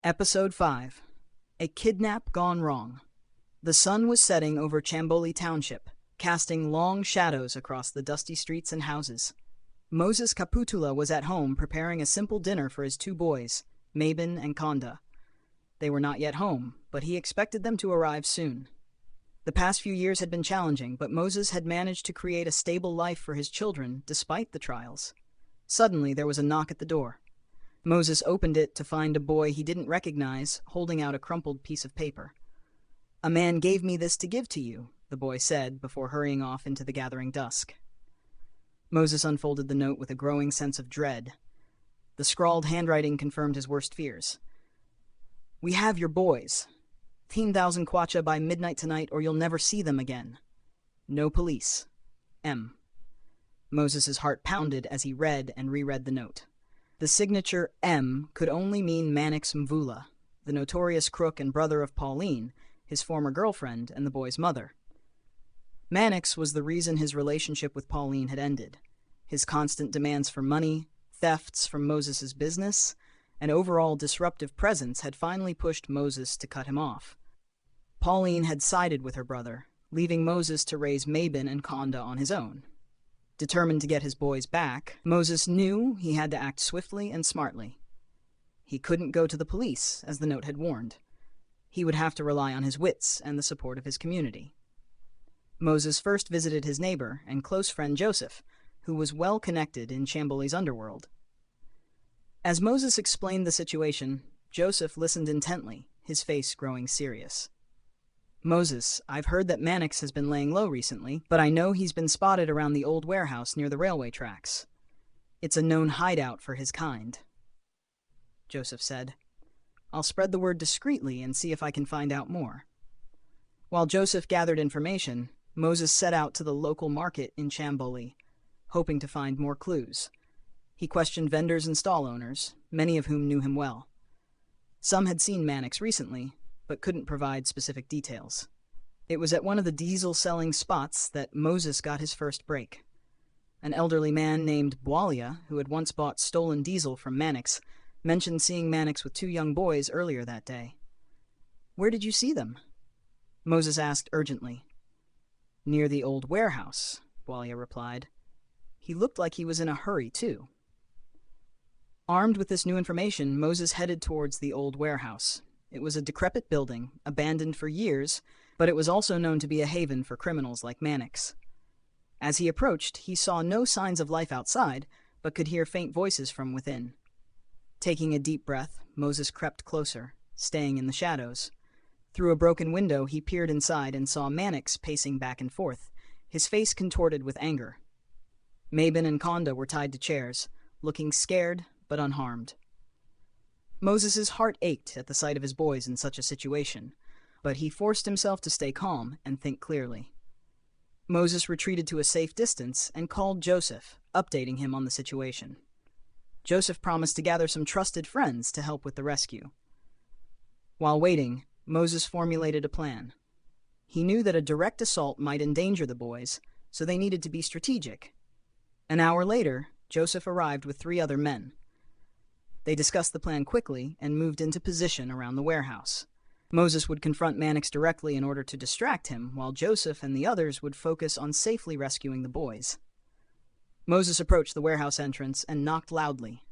Episode 5. A Kidnap Gone Wrong. The sun was setting over Chamboli Township, casting long shadows across the dusty streets and houses. Moses Kaputula was at home preparing a simple dinner for his two boys, Mabin and Konda. They were not yet home, but he expected them to arrive soon. The past few years had been challenging, but Moses had managed to create a stable life for his children despite the trials. Suddenly, there was a knock at the door. Moses opened it to find a boy he didn't recognize holding out a crumpled piece of paper. "A man gave me this to give to you," the boy said before hurrying off into the gathering dusk. Moses unfolded the note with a growing sense of dread. The scrawled handwriting confirmed his worst fears. "We have your boys. 10,000 kwacha by midnight tonight or you'll never see them again. No police. M." Moses's heart pounded as he read and reread the note. The signature M could only mean Mannix Mvula, the notorious crook and brother of Pauline, his former girlfriend and the boy's mother. Mannix was the reason his relationship with Pauline had ended. His constant demands for money, thefts from Moses's business, and overall disruptive presence had finally pushed Moses to cut him off. Pauline had sided with her brother, leaving Moses to raise Mabin and Konda on his own. Determined to get his boys back, Moses knew he had to act swiftly and smartly. He couldn't go to the police, as the note had warned. He would have to rely on his wits and the support of his community. Moses first visited his neighbor and close friend Joseph, who was well connected in Chamboli's underworld. As Moses explained the situation, Joseph listened intently, his face growing serious. "Moses, I've heard that Mannix has been laying low recently, but I know he's been spotted around the old warehouse near the railway tracks. It's a known hideout for his kind," Joseph said. "I'll spread the word discreetly and see if I can find out more." While Joseph gathered information, Moses set out to the local market in Chamboli, hoping to find more clues. He questioned vendors and stall owners, many of whom knew him well. Some had seen Mannix recently, but couldn't provide specific details. It was at one of the diesel-selling spots that Moses got his first break. An elderly man named Bwalia, who had once bought stolen diesel from Mannix, mentioned seeing Mannix with two young boys earlier that day. "Where did you see them?" Moses asked urgently. "Near the old warehouse," Bwalia replied. "He looked like he was in a hurry, too." Armed with this new information, Moses headed towards the old warehouse. It was a decrepit building, abandoned for years, but it was also known to be a haven for criminals like Mannix. As he approached, he saw no signs of life outside, but could hear faint voices from within. Taking a deep breath, Moses crept closer, staying in the shadows. Through a broken window, he peered inside and saw Mannix pacing back and forth, his face contorted with anger. Mabin and Konda were tied to chairs, looking scared but unharmed. Moses's heart ached at the sight of his boys in such a situation, but he forced himself to stay calm and think clearly. Moses retreated to a safe distance and called Joseph, updating him on the situation. Joseph promised to gather some trusted friends to help with the rescue. While waiting, Moses formulated a plan. He knew that a direct assault might endanger the boys, so they needed to be strategic. An hour later, Joseph arrived with 3 other men. They discussed the plan quickly and moved into position around the warehouse. Moses would confront Mannix directly in order to distract him, while Joseph and the others would focus on safely rescuing the boys. Moses approached the warehouse entrance and knocked loudly.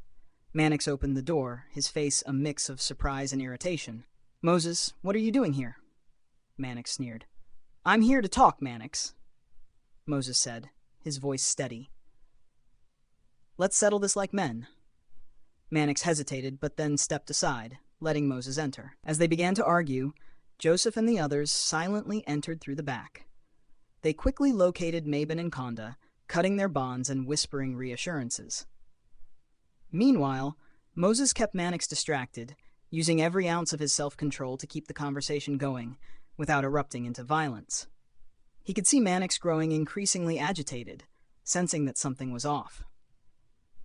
Mannix opened the door, his face a mix of surprise and irritation. "Moses, what are you doing here?" Mannix sneered. "I'm here to talk, Mannix," Moses said, his voice steady. "Let's settle this like men." Mannix hesitated, but then stepped aside, letting Moses enter. As they began to argue, Joseph and the others silently entered through the back. They quickly located Mabin and Konda, cutting their bonds and whispering reassurances. Meanwhile, Moses kept Mannix distracted, using every ounce of his self-control to keep the conversation going, without erupting into violence. He could see Mannix growing increasingly agitated, sensing that something was off.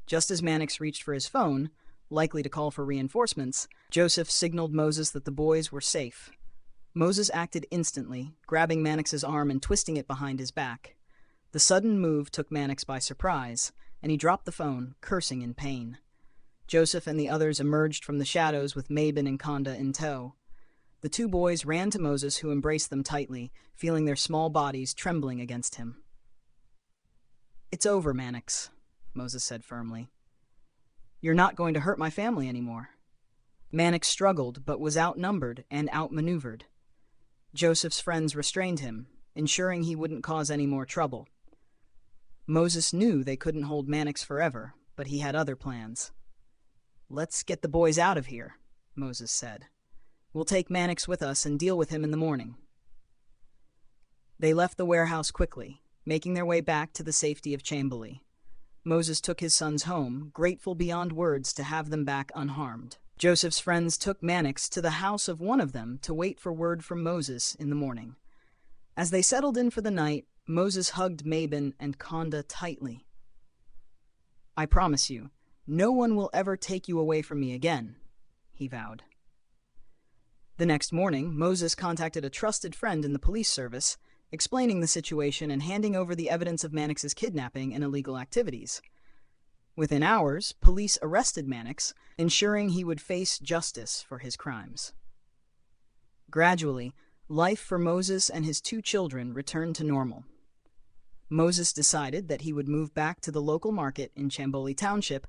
Just as Mannix reached for his phone, likely to call for reinforcements, Joseph signaled Moses that the boys were safe. Moses acted instantly, grabbing Mannix's arm and twisting it behind his back. The sudden move took Mannix by surprise, and he dropped the phone, cursing in pain. Joseph and the others emerged from the shadows with Mabon and Conda in tow. The two boys ran to Moses, who embraced them tightly, feeling their small bodies trembling against him. "It's over, Mannix," Moses said firmly. "You're not going to hurt my family anymore." Mannix struggled, but was outnumbered and outmaneuvered. Joseph's friends restrained him, ensuring he wouldn't cause any more trouble. Moses knew they couldn't hold Mannix forever, but he had other plans. "Let's get the boys out of here," Moses said. "We'll take Mannix with us and deal with him in the morning." They left the warehouse quickly, making their way back to the safety of Chamboli. Moses took his sons home, grateful beyond words to have them back unharmed. Joseph's friends took Mannix to the house of one of them to wait for word from Moses in the morning. As they settled in for the night, Moses hugged Mabon and Conda tightly. "I promise you, no one will ever take you away from me again," he vowed. The next morning, Moses contacted a trusted friend in the police service, explaining the situation and handing over the evidence of Mannix's kidnapping and illegal activities. Within hours, police arrested Mannix, ensuring he would face justice for his crimes. Gradually, life for Moses and his two children returned to normal. Moses decided that he would move back to the local market in Chamboli Township